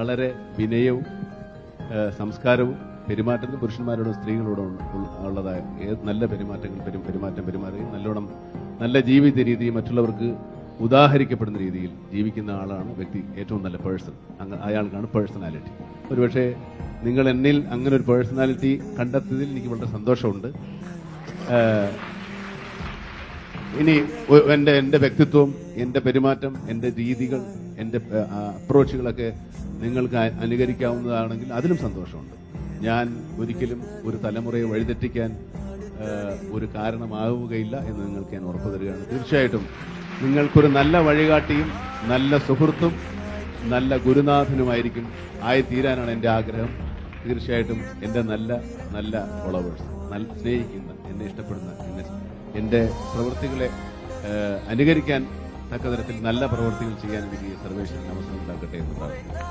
വളരെ വിനയവും സംസ്കാരവും പെരുമാറ്റത്തിന് പുരുഷന്മാരോടും സ്ത്രീകളോടും ഉള്ളതായ നല്ല പെരുമാറ്റം പെരുമാറുകയും നല്ലോണം നല്ല ജീവിത രീതിയും മറ്റുള്ളവർക്ക് ഉദാഹരിക്കപ്പെടുന്ന രീതിയിൽ ജീവിക്കുന്ന ആളാണ് വ്യക്തി, ഏറ്റവും നല്ല പേഴ്സൺ. അയാൾക്കാണ് പേഴ്സണാലിറ്റി. ഒരുപക്ഷെ നിങ്ങൾ എന്നിൽ അങ്ങനെ ഒരു പേഴ്സണാലിറ്റി കണ്ടെത്തിയതിൽ എനിക്ക് വളരെ സന്തോഷമുണ്ട്. ഇനി എൻ്റെ വ്യക്തിത്വം, എൻ്റെ പെരുമാറ്റം, എൻ്റെ രീതികൾ, എൻ്റെ അപ്രോച്ചുകളൊക്കെ നിങ്ങൾക്ക് അനുകരിക്കാവുന്നതാണെങ്കിൽ അതിലും സന്തോഷമുണ്ട്. ഞാൻ ഒരിക്കലും ഒരു തലമുറയെ വഴിതെറ്റിക്കാൻ ഒരു കാരണമാവുകയില്ല എന്ന് നിങ്ങൾക്ക് ഞാൻ ഉറപ്പു തരികയാണ്. തീർച്ചയായിട്ടും നിങ്ങൾക്കൊരു നല്ല വഴികാട്ടിയും നല്ല സുഹൃത്തും നല്ല ഗുരുനാഥനുമായിരിക്കും ആയിത്തീരാനാണ് എൻ്റെ ആഗ്രഹം. തീർച്ചയായിട്ടും എൻ്റെ നല്ല ഫോളോവേഴ്സ്, സ്നേഹിക്കുന്ന, എന്നെ ഇഷ്ടപ്പെടുന്ന, എൻ്റെ പ്രവൃത്തികളെ അനുകരിക്കാൻ തക്ക തരത്തിൽ നല്ല പ്രവൃത്തികൾ ചെയ്യാൻ എനിക്ക് സർവേശ്വരൻ അവസരം ഉണ്ടാക്കട്ടെ എന്ന് പ്രാർത്ഥിക്കുന്നു.